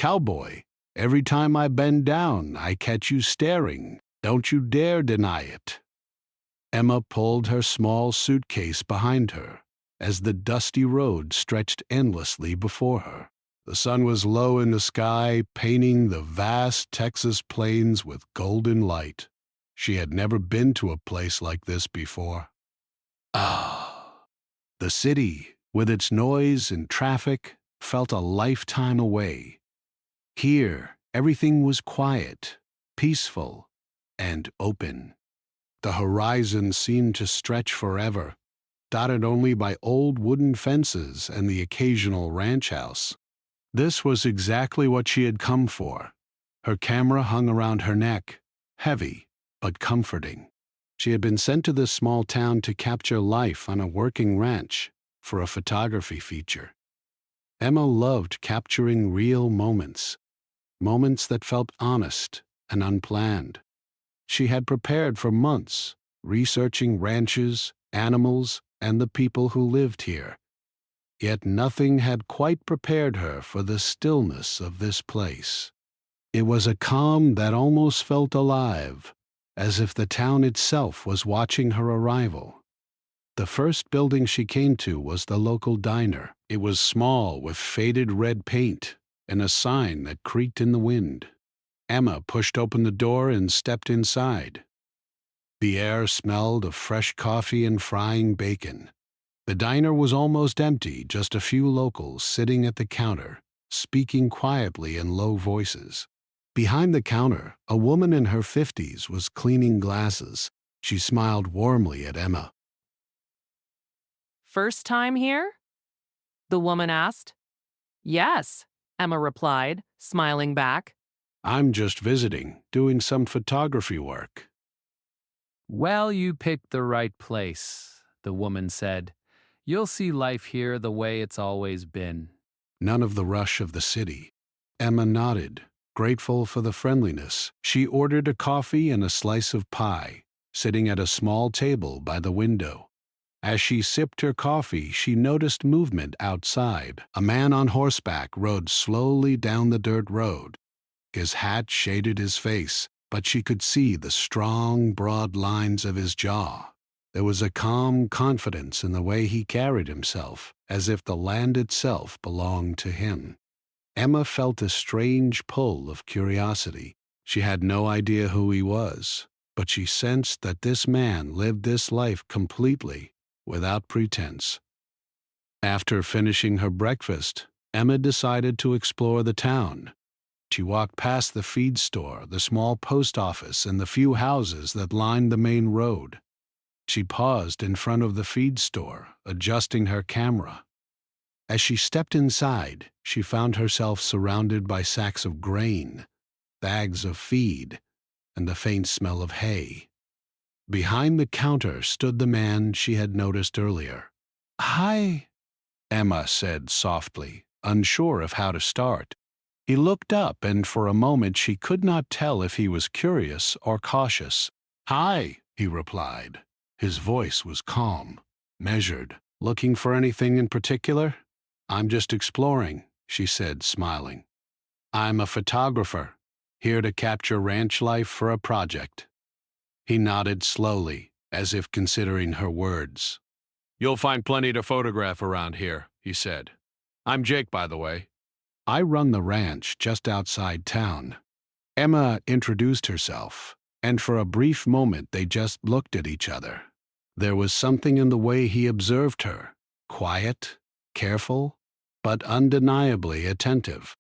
Cowboy, every time I bend down, I catch you staring. Don't you dare deny it." Emma pulled her small suitcase behind her as the dusty road stretched endlessly before her. The sun was low in the sky, painting the vast Texas plains with golden light. She had never been to a place like this before. Ah! The city, with its noise and traffic, felt a lifetime away. Here, everything was quiet, peaceful, and open. The horizon seemed to stretch forever, dotted only by old wooden fences and the occasional ranch house. This was exactly what she had come for. Her camera hung around her neck, heavy but comforting. She had been sent to this small town to capture life on a working ranch for a photography feature. Emma loved capturing real moments, moments that felt honest and unplanned. She had prepared for months, researching ranches, animals, and the people who lived here. Yet nothing had quite prepared her for the stillness of this place. It was a calm that almost felt alive, as if the town itself was watching her arrival. The first building she came to was the local diner. It was small, with faded red paint and a sign that creaked in the wind. Emma pushed open the door and stepped inside. The air smelled of fresh coffee and frying bacon. The diner was almost empty, just a few locals sitting at the counter, speaking quietly in low voices. Behind the counter, a woman in her 50s was cleaning glasses. She smiled warmly at Emma. "First time here?" the woman asked. "Yes," Emma replied, smiling back. "I'm just visiting, doing some photography work." "Well, you picked the right place," the woman said. "You'll see life here the way it's always been." None of the rush of the city. Emma nodded, grateful for the friendliness. She ordered a coffee and a slice of pie, sitting at a small table by the window. As she sipped her coffee, she noticed movement outside. A man on horseback rode slowly down the dirt road. His hat shaded his face, but she could see the strong, broad lines of his jaw. There was a calm confidence in the way he carried himself, as if the land itself belonged to him. Emma felt a strange pull of curiosity. She had no idea who he was, but she sensed that this man lived this life completely, without pretense. After finishing her breakfast, Emma decided to explore the town. She walked past the feed store, the small post office, and the few houses that lined the main road. She paused in front of the feed store, adjusting her camera. As she stepped inside, she found herself surrounded by sacks of grain, bags of feed, and the faint smell of hay. Behind the counter stood the man she had noticed earlier. "Hi," Emma said softly, unsure of how to start. He looked up, and for a moment she could not tell if he was curious or cautious. "Hi," he replied. His voice was calm, measured. "Looking for anything in particular?" "I'm just exploring," she said, smiling. "I'm a photographer, here to capture ranch life for a project." He nodded slowly, as if considering her words. "You'll find plenty to photograph around here," he said. "I'm Jake, by the way. I run the ranch just outside town." Emma introduced herself, and for a brief moment they just looked at each other. There was something in the way he observed her, quiet, careful, but undeniably attentive.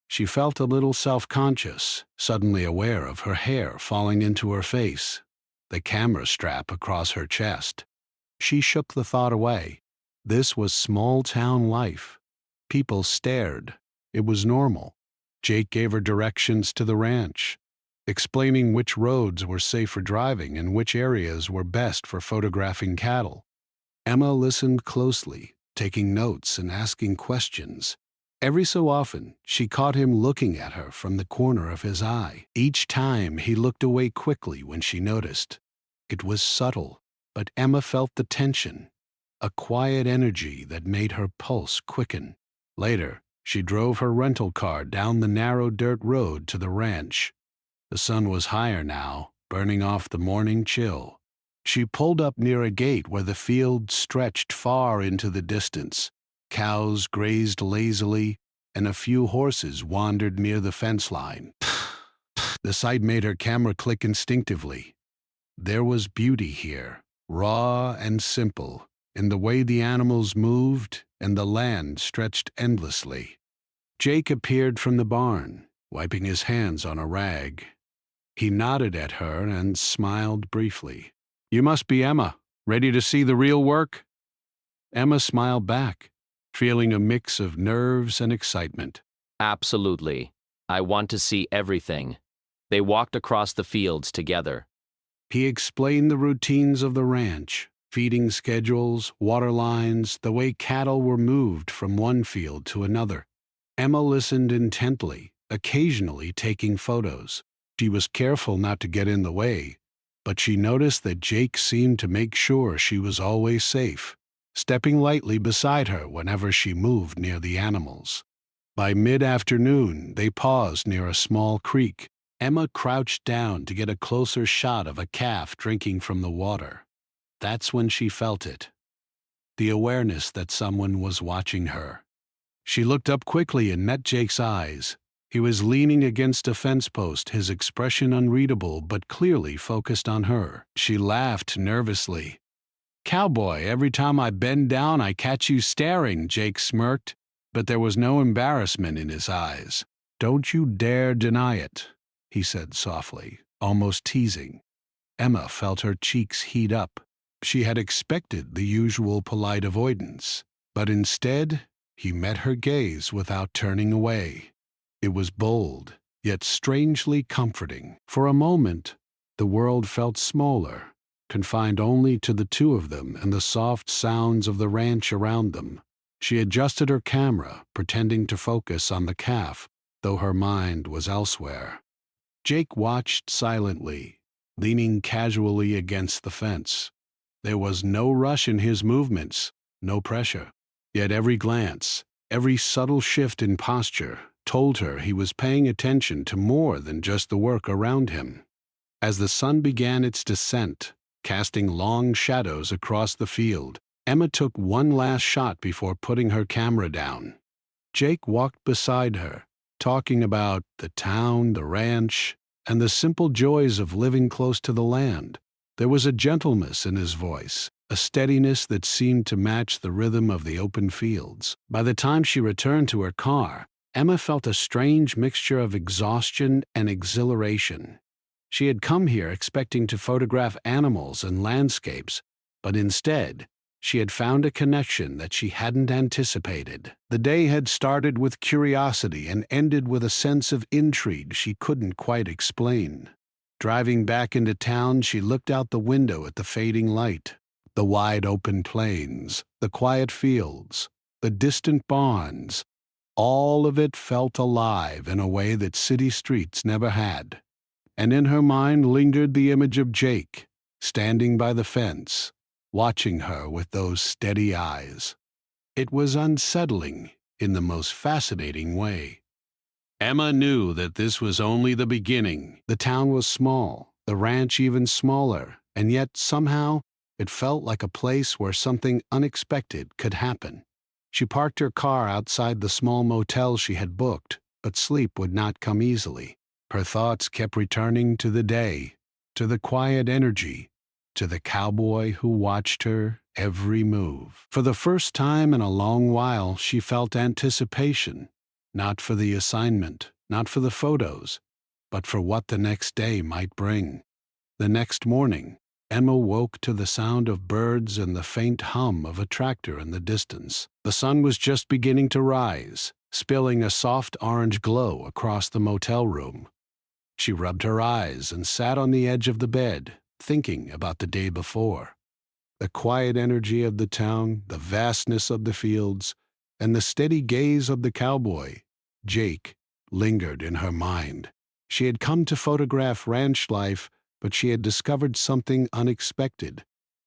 She felt a little self-conscious, suddenly aware of her hair falling into her face, the camera strap across her chest. She shook the thought away. This was small-town life. People stared. It was normal. Jake gave her directions to the ranch, explaining which roads were safe for driving and which areas were best for photographing cattle. Emma listened closely, taking notes and asking questions. Every so often, she caught him looking at her from the corner of his eye. Each time, he looked away quickly when she noticed. It was subtle, but Emma felt the tension, a quiet energy that made her pulse quicken. Later, She drove her rental car down the narrow dirt road to the ranch. The sun was higher now, burning off the morning chill. She pulled up near a gate where the field stretched far into the distance. Cows grazed lazily, and a few horses wandered near the fence line. The sight made her camera click instinctively. There was beauty here, raw and simple, in the way the animals moved and the land stretched endlessly. Jake appeared from the barn, wiping his hands on a rag. He nodded at her and smiled briefly. "You must be Emma, ready to see the real work?" Emma smiled back, feeling a mix of nerves and excitement. Absolutely. I want to see everything. They walked across the fields together. He explained the routines of the ranch, feeding schedules, water lines, the way cattle were moved from one field to another. Emma listened intently, occasionally taking photos. She was careful not to get in the way, but she noticed that Jake seemed to make sure she was always safe, stepping lightly beside her whenever she moved near the animals. By mid-afternoon, they paused near a small creek. Emma crouched down to get a closer shot of a calf drinking from the water. That's when she felt it, the awareness that someone was watching her. She looked up quickly and met Jake's eyes. He was leaning against a fence post, his expression unreadable but clearly focused on her. She laughed nervously. "Cowboy, every time I bend down I catch you staring," Jake smirked, but there was no embarrassment in his eyes. "Don't you dare deny it," he said softly, almost teasing. Emma felt her cheeks heat up. She had expected the usual polite avoidance, but instead he met her gaze without turning away. It was bold, yet strangely comforting. For a moment, the world felt smaller, confined only to the two of them and the soft sounds of the ranch around them. She adjusted her camera, pretending to focus on the calf, though her mind was elsewhere. Jake watched silently, leaning casually against the fence. There was no rush in his movements, no pressure. Yet every glance, every subtle shift in posture, told her he was paying attention to more than just the work around him. As the sun began its descent, casting long shadows across the field, Emma took one last shot before putting her camera down. Jake walked beside her, talking about the town, the ranch, and the simple joys of living close to the land. There was a gentleness in his voice, a steadiness that seemed to match the rhythm of the open fields. By the time she returned to her car, Emma felt a strange mixture of exhaustion and exhilaration. She had come here expecting to photograph animals and landscapes, but instead, she had found a connection that she hadn't anticipated. The day had started with curiosity and ended with a sense of intrigue she couldn't quite explain. Driving back into town, she looked out the window at the fading light, the wide open plains, the quiet fields, the distant barns. All of it felt alive in a way that city streets never had. And in her mind lingered the image of Jake, standing by the fence, watching her with those steady eyes. It was unsettling in the most fascinating way. Emma knew that this was only the beginning. The town was small, the ranch even smaller, and yet somehow it felt like a place where something unexpected could happen. She parked her car outside the small motel she had booked, but sleep would not come easily. Her thoughts kept returning to the day, to the quiet energy, to the cowboy who watched her every move. For the first time in a long while, she felt anticipation, not for the assignment, not for the photos, but for what the next day might bring. The next morning, Emma woke to the sound of birds and the faint hum of a tractor in the distance. The sun was just beginning to rise, spilling a soft orange glow across the motel room. She rubbed her eyes and sat on the edge of the bed, thinking about the day before. The quiet energy of the town, the vastness of the fields, and the steady gaze of the cowboy, Jake, lingered in her mind. She had come to photograph ranch life, but she had discovered something unexpected: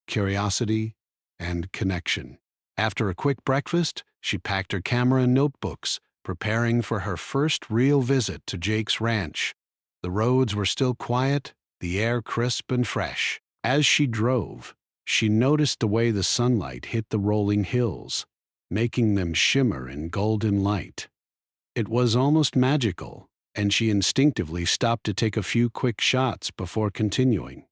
curiosity and connection. After a quick breakfast, she packed her camera and notebooks, preparing for her first real visit to Jake's ranch. The roads were still quiet, the air crisp and fresh. As she drove, she noticed the way the sunlight hit the rolling hills, making them shimmer in golden light. It was almost magical, and she instinctively stopped to take a few quick shots before continuing.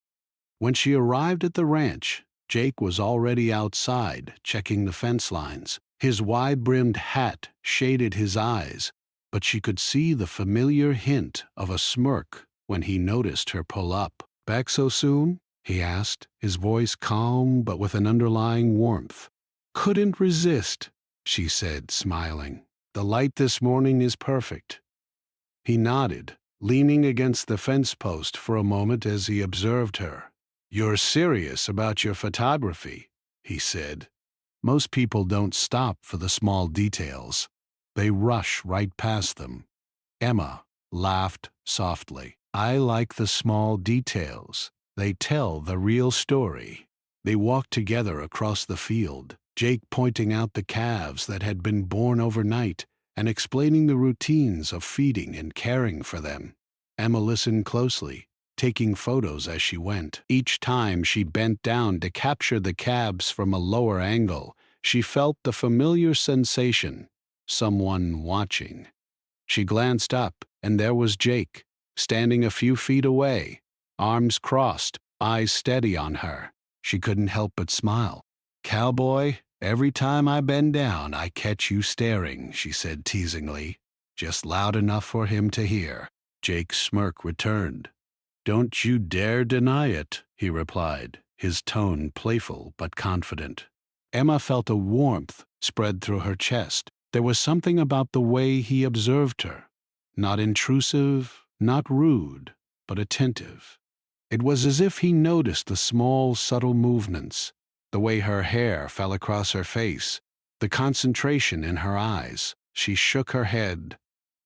When she arrived at the ranch, Jake was already outside, checking the fence lines. His wide-brimmed hat shaded his eyes, but she could see the familiar hint of a smirk when he noticed her pull up. "Back so soon?" he asked, his voice calm but with an underlying warmth. "Couldn't resist," she said, smiling. "The light this morning is perfect." He nodded, leaning against the fence post for a moment as he observed her. "You're serious about your photography," he said. "Most people don't stop for the small details. They rush right past them." Emma laughed softly. "I like the small details. They tell the real story." They walked together across the field, Jake pointing out the calves that had been born overnight and explaining the routines of feeding and caring for them. Emma listened closely, taking photos as she went. Each time she bent down to capture the calves from a lower angle, she felt the familiar sensation, someone watching. She glanced up, and there was Jake, standing a few feet away, arms crossed, eyes steady on her. She couldn't help but smile. "Cowboy, every time I bend down, I catch you staring," she said teasingly, just loud enough for him to hear. Jake's smirk returned. "Don't you dare deny it," he replied, his tone playful but confident. Emma felt a warmth spread through her chest. There was something about the way he observed her. Not intrusive, not rude, but attentive. It was as if he noticed the small, subtle movements, the way her hair fell across her face, the concentration in her eyes. She shook her head,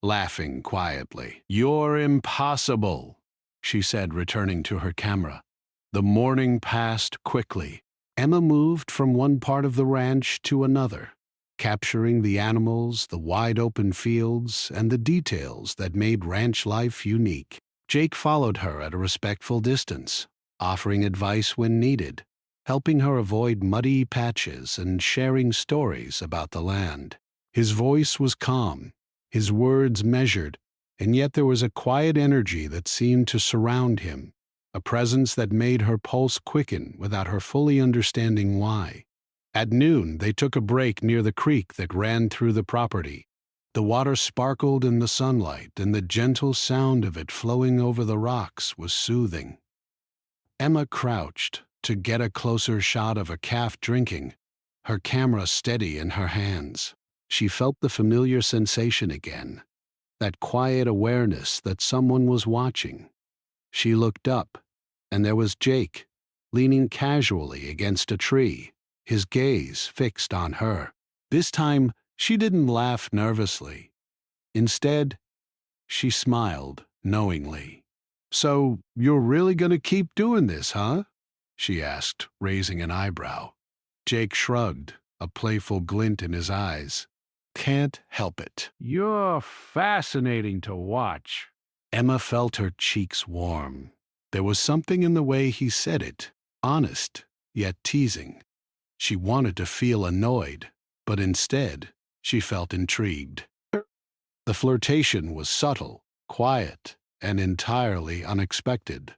laughing quietly. "You're impossible," she said, returning to her camera. The morning passed quickly. Emma moved from one part of the ranch to another, capturing the animals, the wide-open fields, and the details that made ranch life unique. Jake followed her at a respectful distance, offering advice when needed, helping her avoid muddy patches and sharing stories about the land. His voice was calm, his words measured, and yet there was a quiet energy that seemed to surround him, a presence that made her pulse quicken without her fully understanding why. At noon, they took a break near the creek that ran through the property. The water sparkled in the sunlight, and the gentle sound of it flowing over the rocks was soothing. Emma crouched to get a closer shot of a calf drinking, her camera steady in her hands. She felt the familiar sensation again, that quiet awareness that someone was watching. She looked up, and there was Jake, leaning casually against a tree, his gaze fixed on her. This time, she didn't laugh nervously. Instead, she smiled knowingly. "So, you're really going to keep doing this, huh?" she asked, raising an eyebrow. Jake shrugged, a playful glint in his eyes. "Can't help it. You're fascinating to watch." Emma felt her cheeks warm. There was something in the way he said it, honest, yet teasing. She wanted to feel annoyed, but instead, she felt intrigued. The flirtation was subtle, quiet, and entirely unexpected.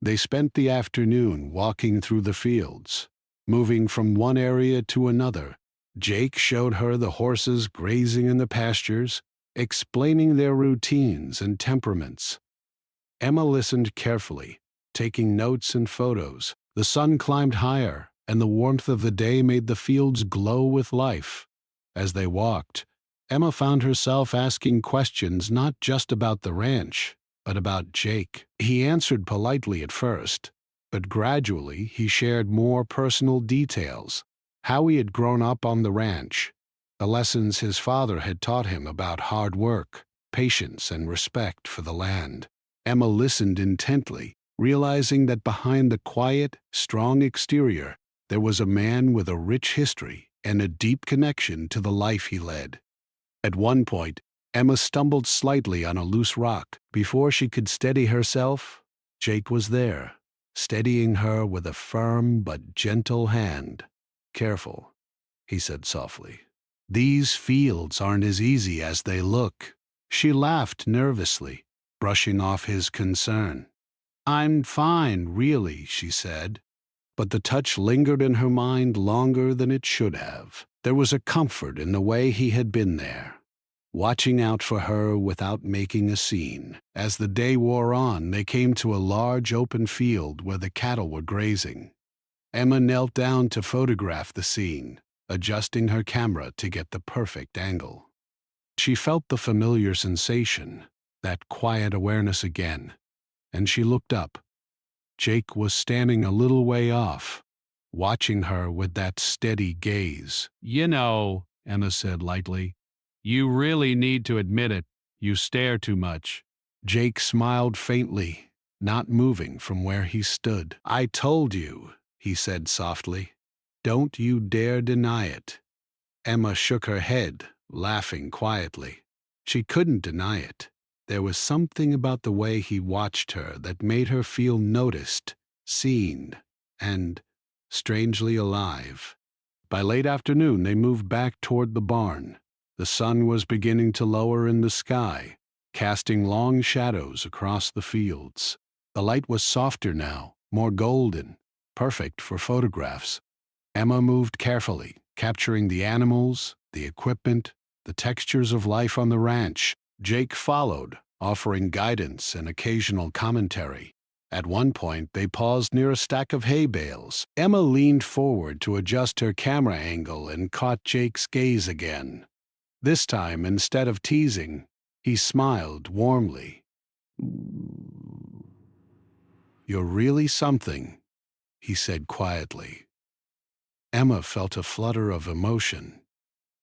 They spent the afternoon walking through the fields, moving from one area to another. Jake showed her the horses grazing in the pastures, explaining their routines and temperaments. Emma listened carefully, taking notes and photos. The sun climbed higher, and the warmth of the day made the fields glow with life. As they walked, Emma found herself asking questions not just about the ranch, but about Jake. He answered politely at first, but gradually he shared more personal details, how he had grown up on the ranch, the lessons his father had taught him about hard work, patience, and respect for the land. Emma listened intently, realizing that behind the quiet, strong exterior, there was a man with a rich history and a deep connection to the life he led. At one point, Emma stumbled slightly on a loose rock. Before she could steady herself, Jake was there, steadying her with a firm but gentle hand. "Careful," he said softly. "These fields aren't as easy as they look." She laughed nervously, brushing off his concern. "I'm fine, really," she said. But the touch lingered in her mind longer than it should have. There was a comfort in the way he had been there, watching out for her without making a scene. As the day wore on, they came to a large open field where the cattle were grazing. Emma knelt down to photograph the scene, adjusting her camera to get the perfect angle. She felt the familiar sensation, that quiet awareness again, and she looked up. Jake was standing a little way off, watching her with that steady gaze. "You know," Emma said lightly, "you really need to admit it. You stare too much." Jake smiled faintly, not moving from where he stood. "I told you," he said softly. "Don't you dare deny it." Emma shook her head, laughing quietly. She couldn't deny it. There was something about the way he watched her that made her feel noticed, seen, and strangely alive. By late afternoon, they moved back toward the barn. The sun was beginning to lower in the sky, casting long shadows across the fields. The light was softer now, more golden, perfect for photographs. Emma moved carefully, capturing the animals, the equipment, the textures of life on the ranch. Jake followed, offering guidance and occasional commentary. At one point, they paused near a stack of hay bales. Emma leaned forward to adjust her camera angle and caught Jake's gaze again. This time, instead of teasing, he smiled warmly. "You're really something," he said quietly. Emma felt a flutter of emotion.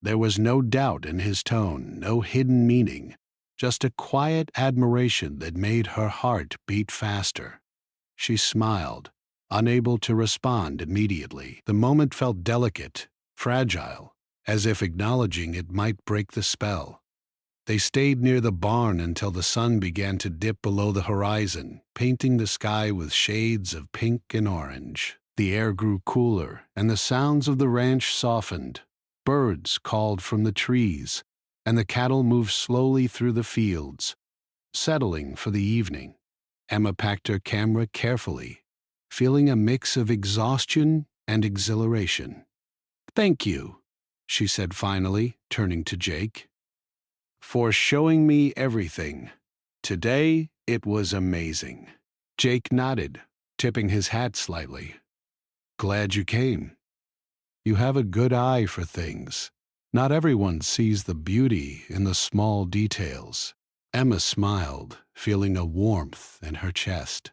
There was no doubt in his tone, no hidden meaning, just a quiet admiration that made her heart beat faster. She smiled, unable to respond immediately. The moment felt delicate, fragile, as if acknowledging it might break the spell. They stayed near the barn until the sun began to dip below the horizon, painting the sky with shades of pink and orange. The air grew cooler, and the sounds of the ranch softened. Birds called from the trees, and the cattle moved slowly through the fields, settling for the evening. Emma packed her camera carefully, feeling a mix of exhaustion and exhilaration. "Thank you," she said finally, turning to Jake, "for showing me everything. Today, it was amazing." Jake nodded, tipping his hat slightly. "Glad you came. You have a good eye for things. Not everyone sees the beauty in the small details." Emma smiled, feeling a warmth in her chest.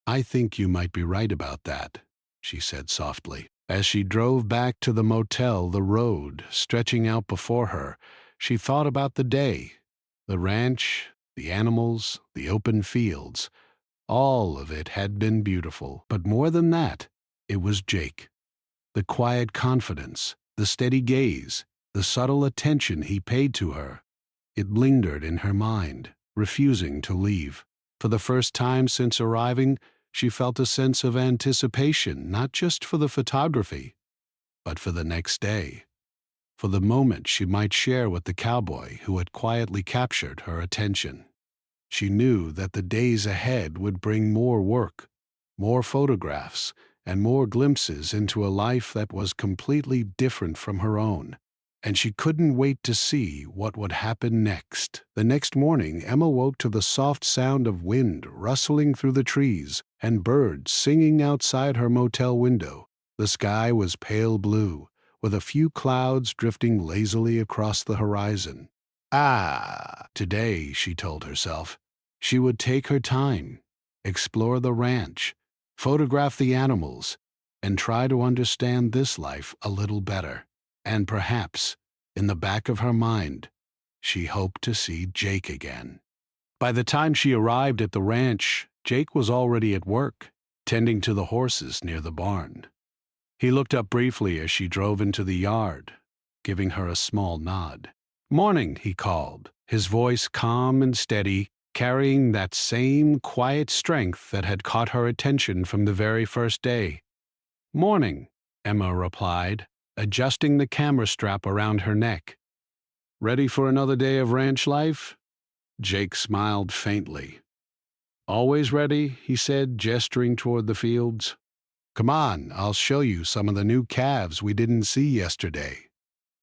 "I think you might be right about that," she said softly. As she drove back to the motel, the road stretching out before her, she thought about the day, the ranch, the animals, the open fields. All of it had been beautiful, but more than that, it was Jake. The quiet confidence, the steady gaze, the subtle attention he paid to her. It lingered in her mind, refusing to leave. For the first time since arriving, she felt a sense of anticipation, not just for the photography, but for the next day, for the moment she might share with the cowboy who had quietly captured her attention. She knew that the days ahead would bring more work, more photographs, and more glimpses into a life that was completely different from her own, and she couldn't wait to see what would happen next. The next morning, Emma woke to the soft sound of wind rustling through the trees and birds singing outside her motel window. The sky was pale blue, with a few clouds drifting lazily across the horizon. Today, she told herself, she would take her time, explore the ranch, photograph the animals, and try to understand this life a little better. And perhaps, in the back of her mind, she hoped to see Jake again. By the time she arrived at the ranch, Jake was already at work, tending to the horses near the barn. He looked up briefly as she drove into the yard, giving her a small nod. "Morning," he called, his voice calm and steady, carrying that same quiet strength that had caught her attention from the very first day. "Morning," Emma replied, adjusting the camera strap around her neck. "Ready for another day of ranch life?" Jake smiled faintly. "Always ready," he said, gesturing toward the fields. "Come on, I'll show you some of the new calves we didn't see yesterday."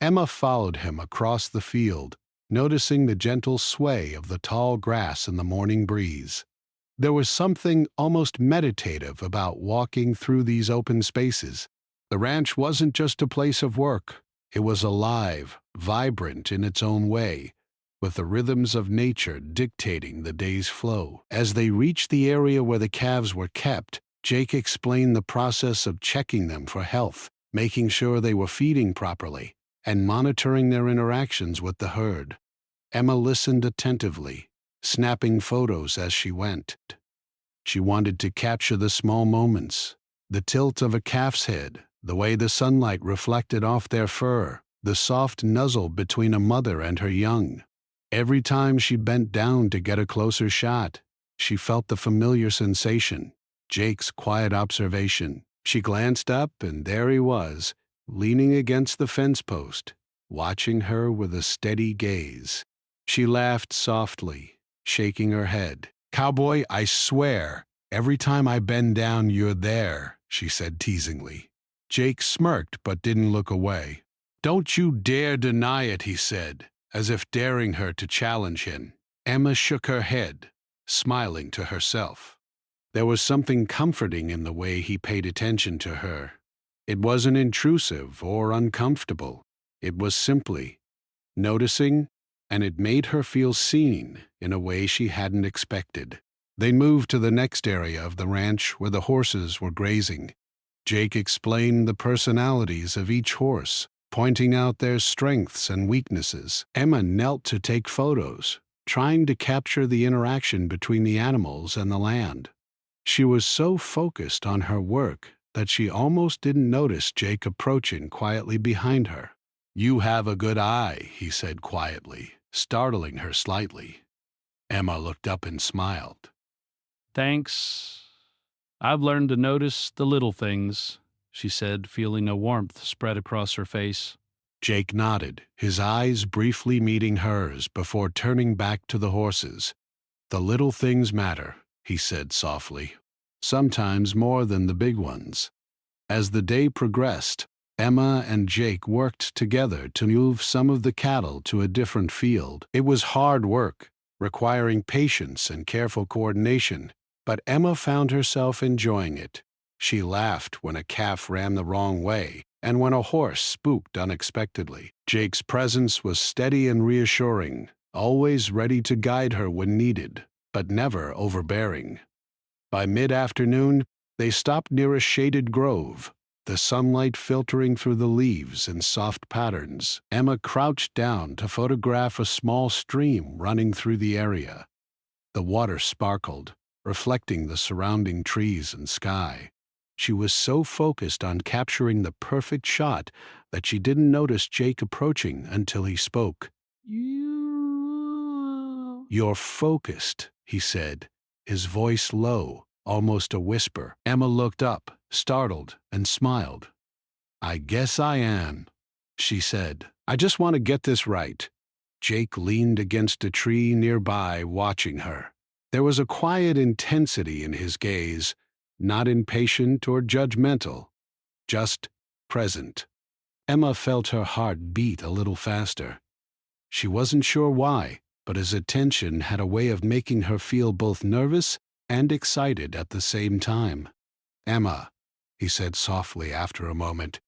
Emma followed him across the field, noticing the gentle sway of the tall grass in the morning breeze. There was something almost meditative about walking through these open spaces. The ranch wasn't just a place of work. It was alive, vibrant in its own way, with the rhythms of nature dictating the day's flow. As they reached the area where the calves were kept, Jake explained the process of checking them for health, making sure they were feeding properly, and monitoring their interactions with the herd. Emma listened attentively, snapping photos as she went. She wanted to capture the small moments, the tilt of a calf's head, the way the sunlight reflected off their fur, the soft nuzzle between a mother and her young. Every time she bent down to get a closer shot, she felt the familiar sensation, Jake's quiet observation. She glanced up, and there he was, leaning against the fence post, watching her with a steady gaze. She laughed softly, shaking her head. "Cowboy, I swear, every time I bend down, you're there," she said teasingly. Jake smirked but didn't look away. "Don't you dare deny it," he said, as if daring her to challenge him. Emma shook her head, smiling to herself. There was something comforting in the way he paid attention to her. It wasn't intrusive or uncomfortable. It was simply noticing, and it made her feel seen in a way she hadn't expected. They moved to the next area of the ranch where the horses were grazing. Jake explained the personalities of each horse, pointing out their strengths and weaknesses. Emma knelt to take photos, trying to capture the interaction between the animals and the land. She was so focused on her work that she almost didn't notice Jake approaching quietly behind her. "You have a good eye," he said quietly, startling her slightly. Emma looked up and smiled. "Thanks. I've learned to notice the little things," she said, feeling a warmth spread across her face. Jake nodded, his eyes briefly meeting hers before turning back to the horses. "The little things matter," he said softly, "sometimes more than the big ones." As the day progressed, Emma and Jake worked together to move some of the cattle to a different field. It was hard work, requiring patience and careful coordination, but Emma found herself enjoying it. She laughed when a calf ran the wrong way, and when a horse spooked unexpectedly. Jake's presence was steady and reassuring, always ready to guide her when needed, but never overbearing. By mid-afternoon, they stopped near a shaded grove, the sunlight filtering through the leaves in soft patterns. Emma crouched down to photograph a small stream running through the area. The water sparkled, reflecting the surrounding trees and sky. She was so focused on capturing the perfect shot that she didn't notice Jake approaching until he spoke. "You're focused," he said, his voice low, almost a whisper. Emma looked up, startled, and smiled. "I guess I am," she said. "I just want to get this right." Jake leaned against a tree nearby, watching her. There was a quiet intensity in his gaze, not impatient or judgmental, just present. Emma felt her heart beat a little faster. She wasn't sure why, but his attention had a way of making her feel both nervous and excited at the same time. "Emma," he said softly after a moment,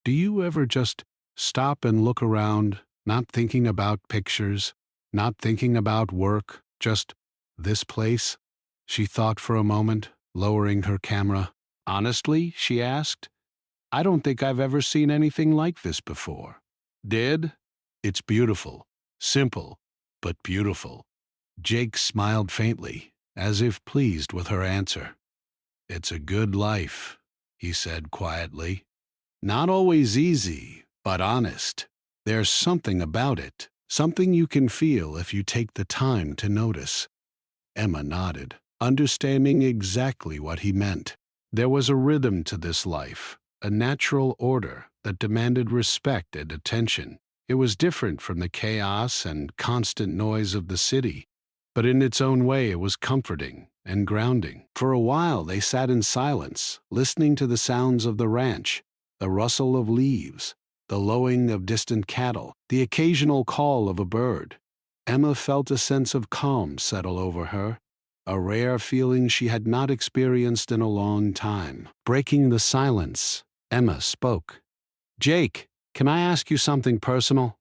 "do you ever just stop and look around, not thinking about pictures, not thinking about work, just this place?" She thought for a moment, lowering her camera. "Honestly," she asked, "I don't think I've ever seen anything like this before." "Did? It's beautiful. Simple, but beautiful." Jake smiled faintly, as if pleased with her answer. "It's a good life," he said quietly. "Not always easy, but honest. There's something about it Something you can feel if you take the time to notice. Emma nodded, understanding exactly what he meant. There was a rhythm to this life, a natural order that demanded respect and attention. It was different from the chaos and constant noise of the city, but in its own way it was comforting and grounding. For a while they sat in silence, listening to the sounds of the ranch, the rustle of leaves, the lowing of distant cattle, the occasional call of a bird. Emma felt a sense of calm settle over her, a rare feeling she had not experienced in a long time. Breaking the silence, Emma spoke. "Jake, can I ask you something personal?"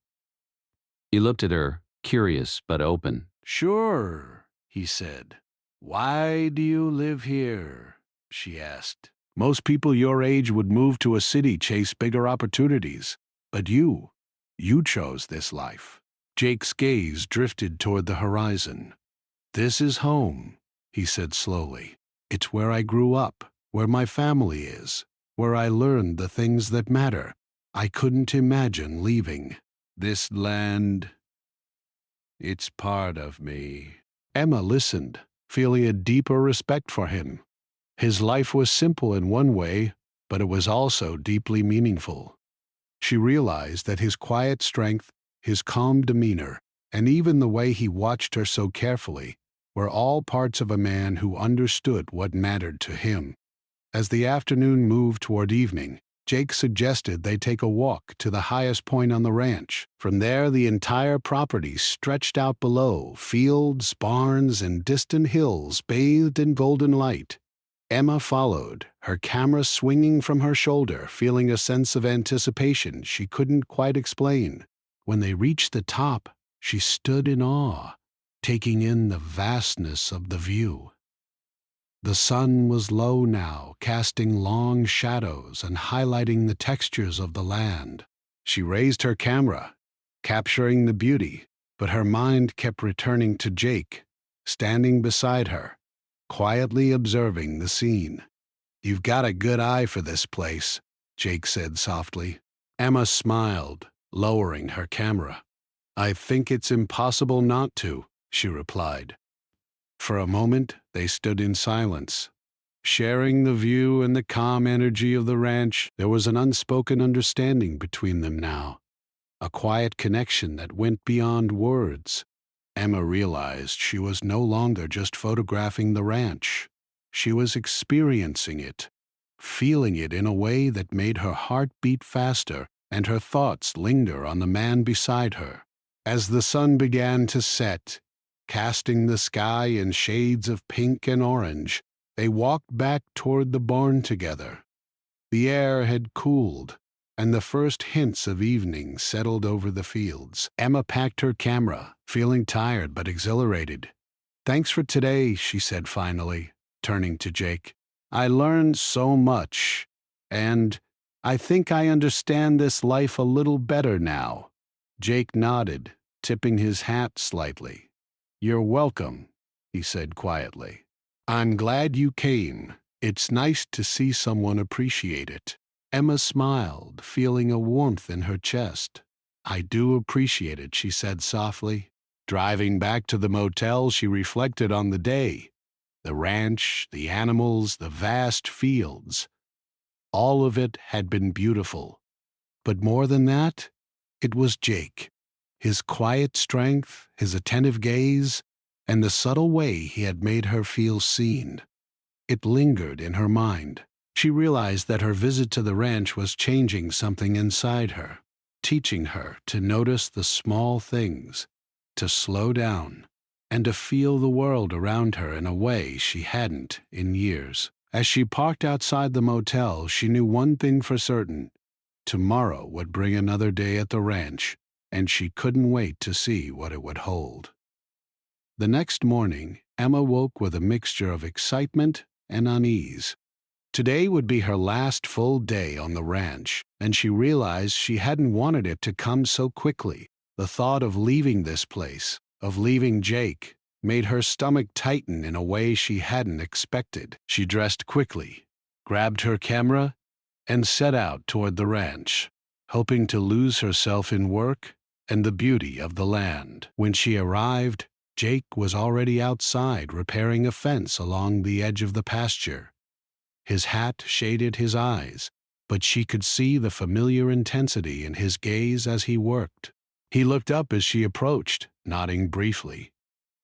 He looked at her, curious but open. "Sure," he said. "Why do you live here?" she asked. "Most people your age would move to a city, chase bigger opportunities. But you chose this life." Jake's gaze drifted toward the horizon. "This is home," he said slowly. "It's where I grew up, where my family is, where I learned the things that matter. I couldn't imagine leaving. This land, it's part of me." Emma listened, feeling a deeper respect for him. His life was simple in one way, but it was also deeply meaningful. She realized that his quiet strength, his calm demeanor, and even the way he watched her so carefully were all parts of a man who understood what mattered to him. As the afternoon moved toward evening, Jake suggested they take a walk to the highest point on the ranch. From there, the entire property stretched out below, fields, barns, and distant hills bathed in golden light. Emma followed, her camera swinging from her shoulder, feeling a sense of anticipation she couldn't quite explain. When they reached the top, she stood in awe, taking in the vastness of the view. The sun was low now, casting long shadows and highlighting the textures of the land. She raised her camera, capturing the beauty, but her mind kept returning to Jake, standing beside her, quietly observing the scene. "You've got a good eye for this place," Jake said softly. Emma smiled, lowering her camera. "I think it's impossible not to," she replied. For a moment, they stood in silence. Sharing the view and the calm energy of the ranch, there was an unspoken understanding between them now, a quiet connection that went beyond words. Emma realized she was no longer just photographing the ranch. She was experiencing it, feeling it in a way that made her heart beat faster and her thoughts linger on the man beside her. As the sun began to set, casting the sky in shades of pink and orange, they walked back toward the barn together. The air had cooled, and the first hints of evening settled over the fields. Emma packed her camera, feeling tired but exhilarated. "Thanks for today," she said finally, turning to Jake. "I learned so much, and I think I understand this life a little better now." Jake nodded, tipping his hat slightly. "You're welcome," he said quietly. "I'm glad you came. It's nice to see someone appreciate it." Emma smiled, feeling a warmth in her chest. "I do appreciate it," she said softly. Driving back to the motel, she reflected on the day. The ranch, the animals, the vast fields. All of it had been beautiful. But more than that, it was Jake. His quiet strength, his attentive gaze, and the subtle way he had made her feel seen. It lingered in her mind. She realized that her visit to the ranch was changing something inside her, teaching her to notice the small things, to slow down, and to feel the world around her in a way she hadn't in years. As she parked outside the motel, she knew one thing for certain. Tomorrow would bring another day at the ranch, and she couldn't wait to see what it would hold. The next morning, Emma woke with a mixture of excitement and unease. Today would be her last full day on the ranch, and she realized she hadn't wanted it to come so quickly. The thought of leaving this place, of leaving Jake, made her stomach tighten in a way she hadn't expected. She dressed quickly, grabbed her camera, and set out toward the ranch, hoping to lose herself in work and the beauty of the land. When she arrived, Jake was already outside repairing a fence along the edge of the pasture. His hat shaded his eyes, but she could see the familiar intensity in his gaze as he worked. He looked up as she approached, nodding briefly.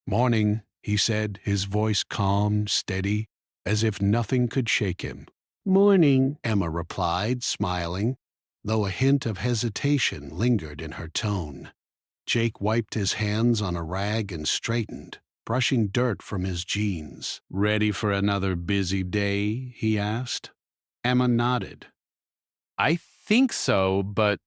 "Morning," he said, his voice calm, steady, as if nothing could shake him. "Morning," Emma replied, smiling, though a hint of hesitation lingered in her tone. Jake wiped his hands on a rag and straightened, brushing dirt from his jeans. "Ready for another busy day?" he asked. Emma nodded. "I think so, but—"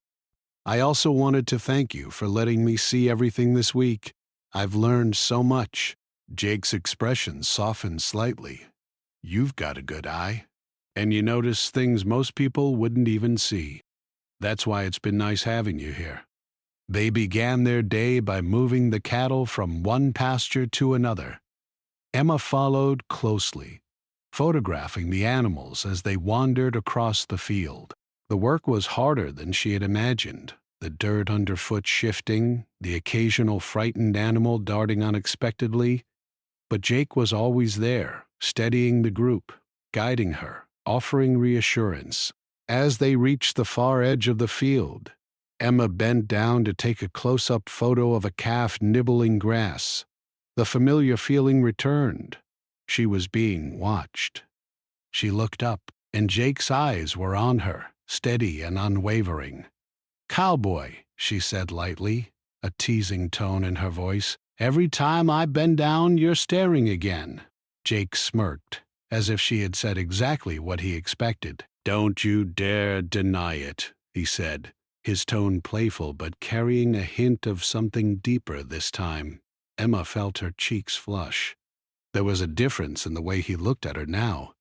"I also wanted to thank you for letting me see everything this week. I've learned so much." Jake's expression softened slightly. "You've got a good eye, and you notice things most people wouldn't even see. That's why it's been nice having you here." They began their day by moving the cattle from one pasture to another. Emma followed closely, photographing the animals as they wandered across the field. The work was harder than she had imagined, the dirt underfoot shifting, the occasional frightened animal darting unexpectedly. But Jake was always there, steadying the group, guiding her, offering reassurance. As they reached the far edge of the field, Emma bent down to take a close-up photo of a calf nibbling grass. The familiar feeling returned. She was being watched. She looked up, and Jake's eyes were on her, steady and unwavering. "Cowboy," she said lightly, a teasing tone in her voice. "Every time I bend down, you're staring again." Jake smirked, as if she had said exactly what he expected. "Don't you dare deny it," he said, his tone playful but carrying a hint of something deeper this time. Emma felt her cheeks flush. There was a difference in the way he looked at her now.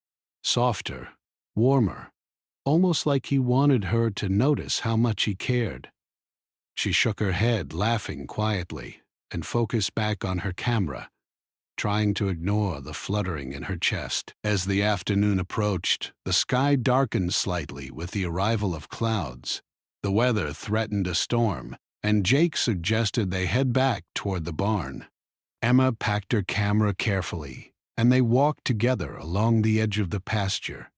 Softer, warmer, almost like he wanted her to notice how much he cared. She shook her head, laughing quietly, and focused back on her camera, trying to ignore the fluttering in her chest. As the afternoon approached, the sky darkened slightly with the arrival of clouds. The weather threatened a storm, and Jake suggested they head back toward the barn. Emma packed her camera carefully, and they walked together along the edge of the pasture.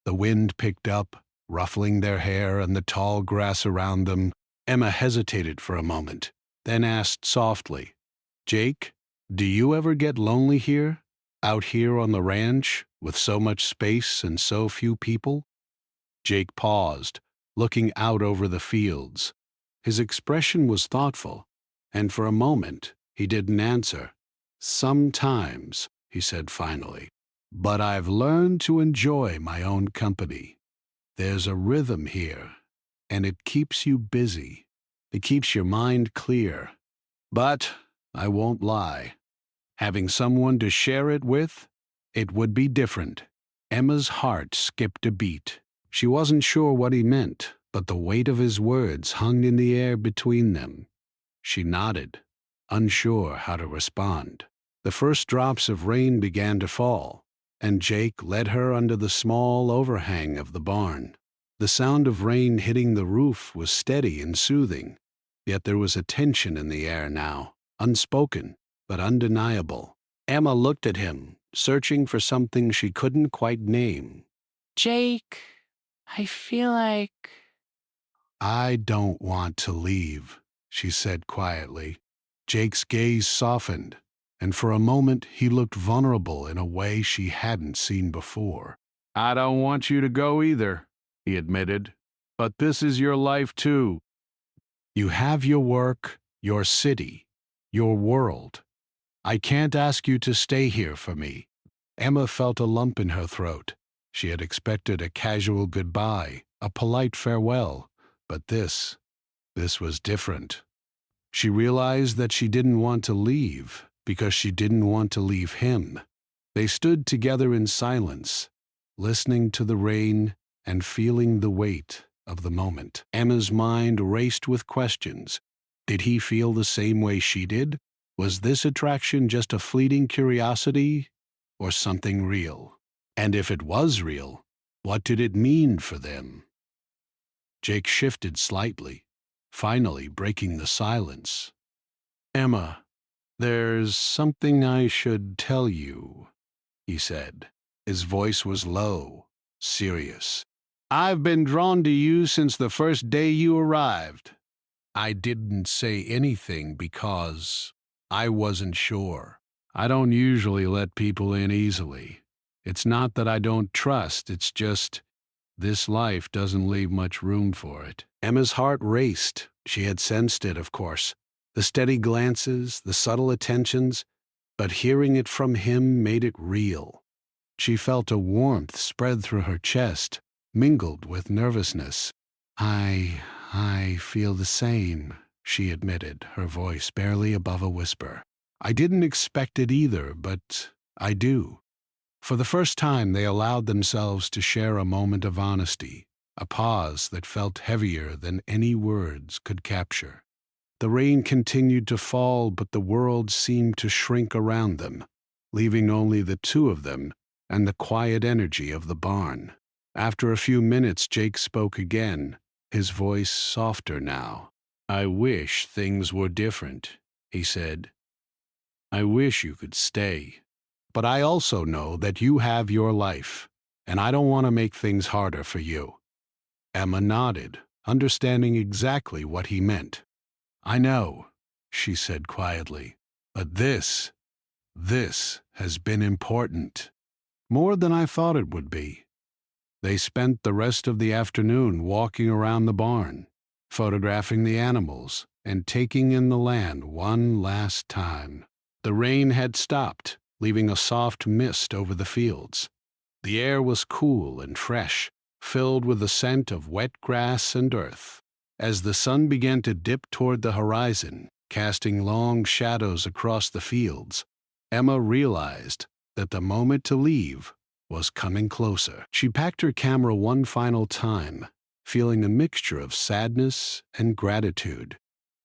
The wind picked up, ruffling their hair and the tall grass around them. Emma hesitated for a moment, then asked softly, "Jake, do you ever get lonely here, out here on the ranch, with so much space and so few people?" Jake paused, looking out over the fields. His expression was thoughtful, and for a moment he didn't answer. "Sometimes," he said finally, "but I've learned to enjoy my own company. There's a rhythm here, and it keeps you busy. It keeps your mind clear. But I won't lie. Having someone to share it with, it would be different." Emma's heart skipped a beat. She wasn't sure what he meant, but the weight of his words hung in the air between them. She nodded, unsure how to respond. The first drops of rain began to fall, and Jake led her under the small overhang of the barn. The sound of rain hitting the roof was steady and soothing, yet there was a tension in the air now, unspoken but undeniable. Emma looked at him, searching for something she couldn't quite name. "Jake, I feel like—" "I don't want to leave," she said quietly. Jake's gaze softened, and for a moment he looked vulnerable in a way she hadn't seen before. "I don't want you to go either," he admitted. "But this is your life too. You have your work, your city, your world. I can't ask you to stay here for me." Emma felt a lump in her throat. She had expected a casual goodbye, a polite farewell, but this was different. She realized that she didn't want to leave because she didn't want to leave him. They stood together in silence, listening to the rain and feeling the weight of the moment. Emma's mind raced with questions. Did he feel the same way she did? Was this attraction just a fleeting curiosity or something real? And if it was real, what did it mean for them? Jake shifted slightly, finally breaking the silence. "Emma, there's something I should tell you," he said. His voice was low, serious. "I've been drawn to you since the first day you arrived." I didn't say anything because I wasn't sure. I don't usually let people in easily. It's not that I don't trust, it's just this life doesn't leave much room for it. Emma's heart raced. She had sensed it, of course. The steady glances, the subtle attentions, but hearing it from him made it real. She felt a warmth spread through her chest, mingled with nervousness. I feel the same," she admitted, her voice barely above a whisper. "I didn't expect it either, but I do." For the first time, they allowed themselves to share a moment of honesty, a pause that felt heavier than any words could capture. The rain continued to fall, but the world seemed to shrink around them, leaving only the two of them and the quiet energy of the barn. After a few minutes, Jake spoke again, his voice softer now. "I wish things were different," he said. "I wish you could stay. But I also know that you have your life, and I don't want to make things harder for you." Emma nodded, understanding exactly what he meant. "I know," she said quietly, "but this has been important. More than I thought it would be." They spent the rest of the afternoon walking around the barn, photographing the animals, and taking in the land one last time. The rain had stopped, leaving a soft mist over the fields. The air was cool and fresh, filled with the scent of wet grass and earth. As the sun began to dip toward the horizon, casting long shadows across the fields, Emma realized that the moment to leave was coming closer. She packed her camera one final time, feeling a mixture of sadness and gratitude.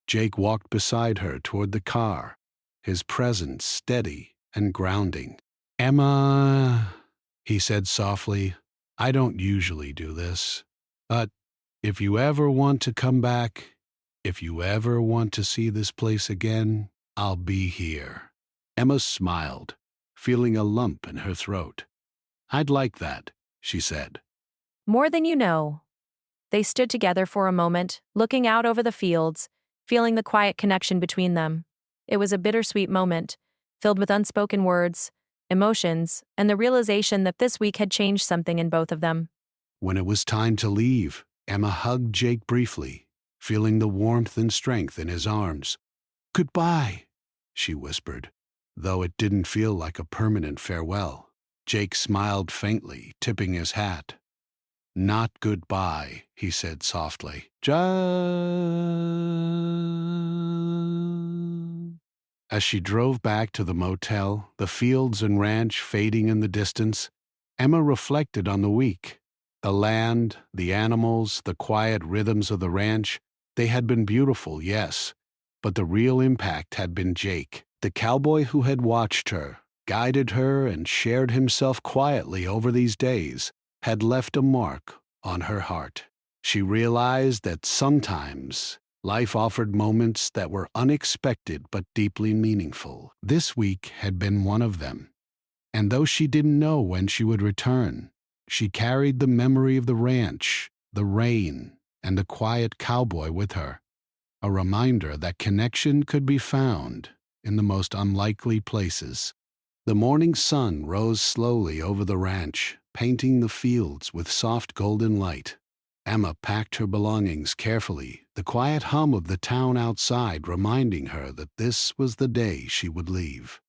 Jake walked beside her toward the car, his presence steady and grounding. "Emma," he said softly, "I don't usually do this, but if you ever want to come back, if you ever want to see this place again, I'll be here." Emma smiled, feeling a lump in her throat. "I'd like that," she said. More than you know. They stood together for a moment, looking out over the fields, feeling the quiet connection between them. It was a bittersweet moment, filled with unspoken words, emotions, and the realization that this week had changed something in both of them. When it was time to leave, Emma hugged Jake briefly, feeling the warmth and strength in his arms. "Goodbye," she whispered, though it didn't feel like a permanent farewell. Jake smiled faintly, tipping his hat. "Not goodbye," he said softly. As she drove back to the motel, the fields and ranch fading in the distance, Emma reflected on the week. The land, the animals, the quiet rhythms of the ranch, they had been beautiful, yes, but the real impact had been Jake, the cowboy who had watched her, guided her, and shared himself quietly over these days, had left a mark on her heart. She realized that sometimes life offered moments that were unexpected but deeply meaningful. This week had been one of them. And though she didn't know when she would return, she carried the memory of the ranch, the rain, and the quiet cowboy with her, a reminder that connection could be found in the most unlikely places. The morning sun rose slowly over the ranch, painting the fields with soft golden light. Emma packed her belongings carefully, the quiet hum of the town outside reminding her that this was the day she would leave.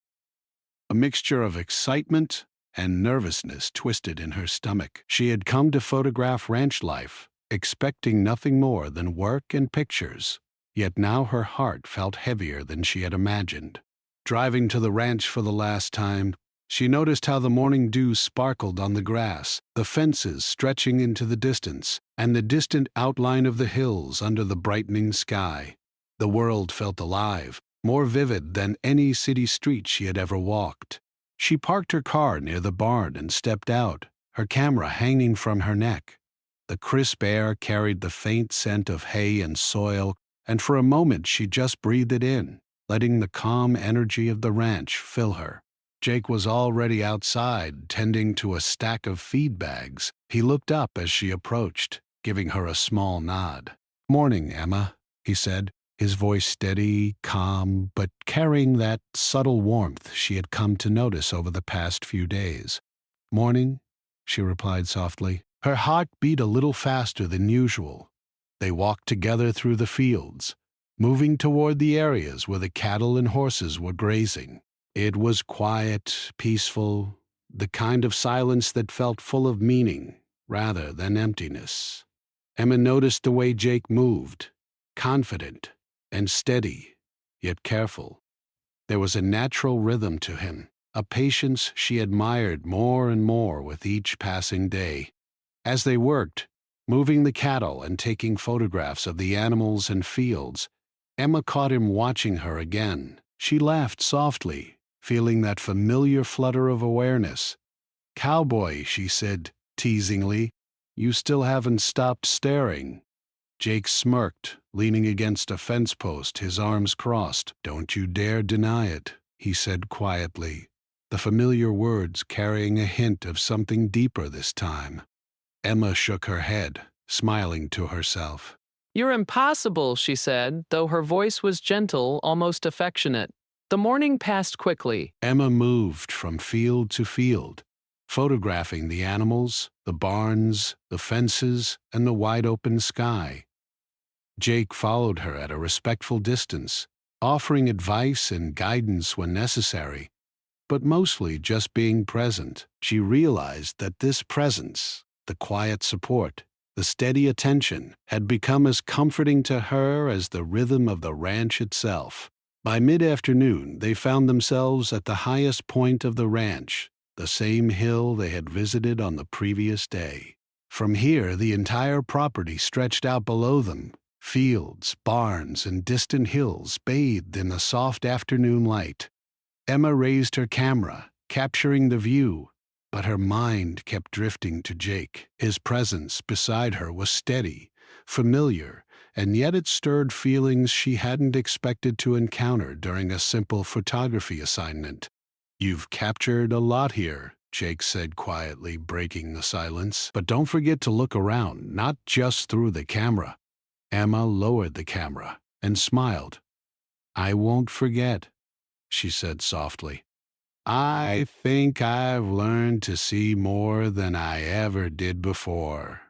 A mixture of excitement and nervousness twisted in her stomach. She had come to photograph ranch life, expecting nothing more than work and pictures, yet now her heart felt heavier than she had imagined. Driving to the ranch for the last time, she noticed how the morning dew sparkled on the grass, the fences stretching into the distance, and the distant outline of the hills under the brightening sky. The world felt alive, more vivid than any city street she had ever walked. She parked her car near the barn and stepped out, her camera hanging from her neck. The crisp air carried the faint scent of hay and soil, and for a moment she just breathed it in, letting the calm energy of the ranch fill her. Jake was already outside, tending to a stack of feed bags. He looked up as she approached, giving her a small nod. "Morning, Emma," he said, his voice steady, calm, but carrying that subtle warmth she had come to notice over the past few days. "Morning," she replied softly. Her heart beat a little faster than usual. They walked together through the fields, moving toward the areas where the cattle and horses were grazing. It was quiet, peaceful, the kind of silence that felt full of meaning rather than emptiness. Emma noticed the way Jake moved, confident and steady, yet careful. There was a natural rhythm to him, a patience she admired more and more with each passing day. As they worked, moving the cattle and taking photographs of the animals and fields, Emma caught him watching her again. She laughed softly, feeling that familiar flutter of awareness. "Cowboy," she said teasingly, "you still haven't stopped staring." Jake smirked, leaning against a fence post, his arms crossed. "Don't you dare deny it," he said quietly, the familiar words carrying a hint of something deeper this time. Emma shook her head, smiling to herself. "You're impossible," she said, though her voice was gentle, almost affectionate. The morning passed quickly. Emma moved from field to field, photographing the animals, the barns, the fences, and the wide-open sky. Jake followed her at a respectful distance, offering advice and guidance when necessary, but mostly just being present. She realized that this presence, the quiet support, the steady attention, had become as comforting to her as the rhythm of the ranch itself. By mid-afternoon, they found themselves at the highest point of the ranch, the same hill they had visited on the previous day. From here, the entire property stretched out below them, fields, barns, and distant hills bathed in the soft afternoon light. Emma raised her camera, capturing the view, but her mind kept drifting to Jake. His presence beside her was steady, familiar, and yet it stirred feelings she hadn't expected to encounter during a simple photography assignment. "You've captured a lot here," Jake said quietly, breaking the silence. "But don't forget to look around, not just through the camera." Emma lowered the camera and smiled. "I won't forget," she said softly. "I think I've learned to see more than I ever did before."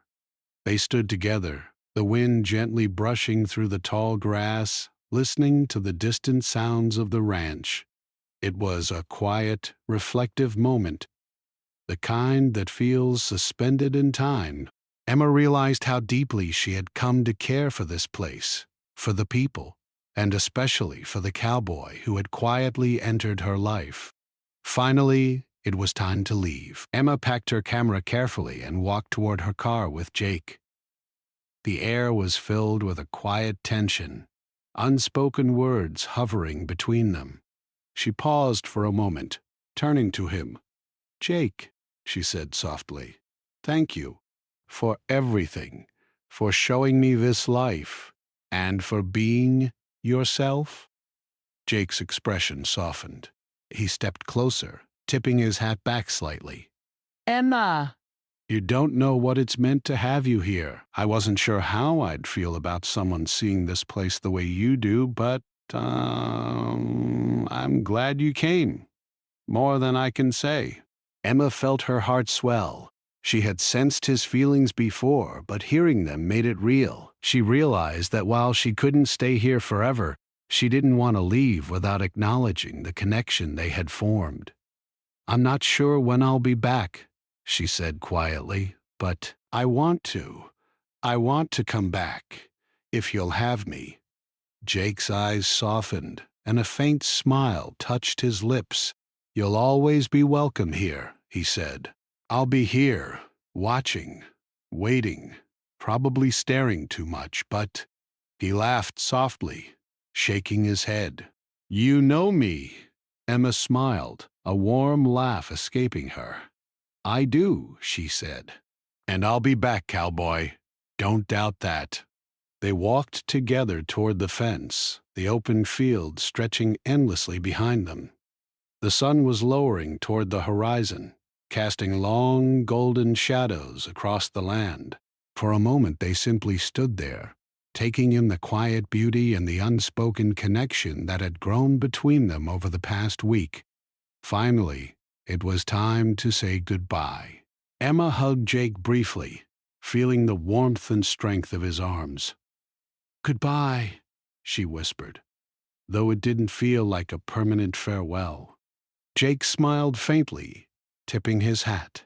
They stood together, the wind gently brushing through the tall grass, listening to the distant sounds of the ranch. It was a quiet, reflective moment, the kind that feels suspended in time. Emma realized how deeply she had come to care for this place, for the people, and especially for the cowboy who had quietly entered her life. Finally, it was time to leave. Emma packed her camera carefully and walked toward her car with Jake. The air was filled with a quiet tension, unspoken words hovering between them. She paused for a moment, turning to him. "Jake," she said softly, "thank you for everything, for showing me this life, and for being yourself." Jake's expression softened. He stepped closer, tipping his hat back slightly. "Emma!" "You don't know what it's meant to have you here. I wasn't sure how I'd feel about someone seeing this place the way you do, but I'm glad you came. More than I can say." Emma felt her heart swell. She had sensed his feelings before, but hearing them made it real. She realized that while she couldn't stay here forever, she didn't want to leave without acknowledging the connection they had formed. "I'm not sure when I'll be back," she said quietly, "but I want to. I want to come back, if you'll have me." Jake's eyes softened, and a faint smile touched his lips. "You'll always be welcome here," he said. "I'll be here, watching, waiting, probably staring too much, but—" He laughed softly, shaking his head. "You know me." Emma smiled, a warm laugh escaping her. "I do," she said. "And I'll be back, cowboy. Don't doubt that." They walked together toward the fence, the open field stretching endlessly behind them. The sun was lowering toward the horizon, casting long golden shadows across the land. For a moment they simply stood there, taking in the quiet beauty and the unspoken connection that had grown between them over the past week. Finally, it was time to say goodbye. Emma hugged Jake briefly, feeling the warmth and strength of his arms. "Goodbye," she whispered, though it didn't feel like a permanent farewell. Jake smiled faintly, tipping his hat.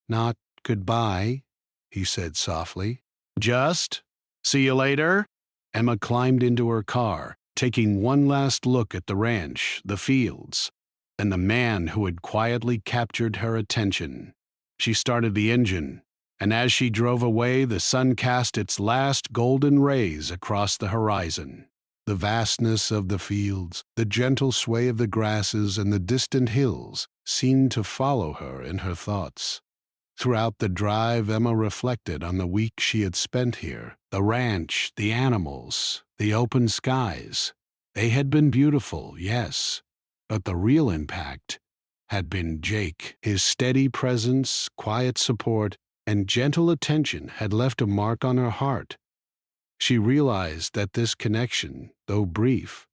"Not goodbye," he said softly. "Just see you later." Emma climbed into her car, taking one last look at the ranch, the fields, and the man who had quietly captured her attention. She started the engine, and as she drove away, the sun cast its last golden rays across the horizon. The vastness of the fields, the gentle sway of the grasses, and the distant hills seemed to follow her in her thoughts. Throughout the drive, Emma reflected on the week she had spent here. The ranch, the animals, the open skies. They had been beautiful, yes, but the real impact had been Jake. His steady presence, quiet support, and gentle attention had left a mark on her heart. She realized that this connection, though brief,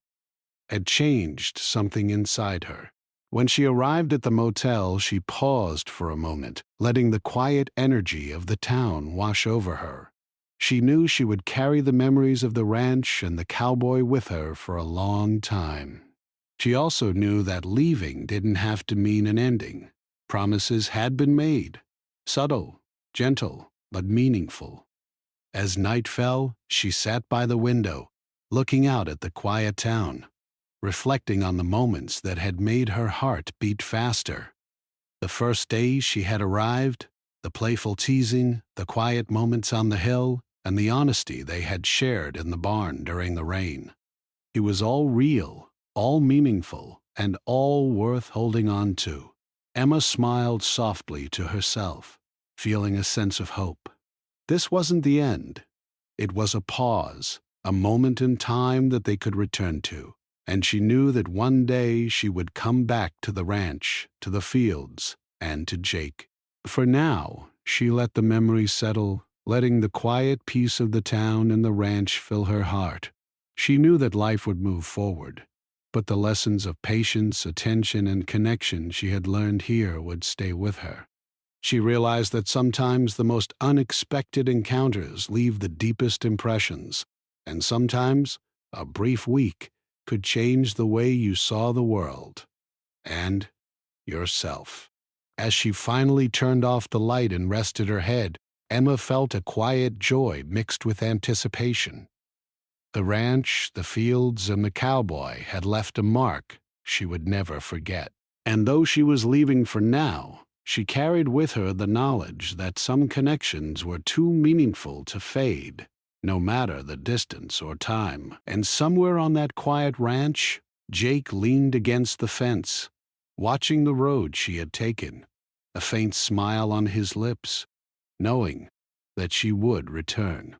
had changed something inside her. When she arrived at the motel, she paused for a moment, letting the quiet energy of the town wash over her. She knew she would carry the memories of the ranch and the cowboy with her for a long time. She also knew that leaving didn't have to mean an ending. Promises had been made, subtle, gentle, but meaningful. As night fell, she sat by the window, looking out at the quiet town, reflecting on the moments that had made her heart beat faster. The first day she had arrived, the playful teasing, the quiet moments on the hill, and the honesty they had shared in the barn during the rain. It was all real, all meaningful, and all worth holding on to. Emma smiled softly to herself, feeling a sense of hope. This wasn't the end. It was a pause, a moment in time that they could return to, and she knew that one day she would come back to the ranch, to the fields, and to Jake. For now, she let the memory settle, letting the quiet peace of the town and the ranch fill her heart. She knew that life would move forward, but the lessons of patience, attention, and connection she had learned here would stay with her. She realized that sometimes the most unexpected encounters leave the deepest impressions, and sometimes a brief week could change the way you saw the world and yourself. As she finally turned off the light and rested her head, Emma felt a quiet joy mixed with anticipation. The ranch, the fields, and the cowboy had left a mark she would never forget. And though she was leaving for now, she carried with her the knowledge that some connections were too meaningful to fade, no matter the distance or time. And somewhere on that quiet ranch, Jake leaned against the fence, watching the road she had taken, a faint smile on his lips, knowing that she would return.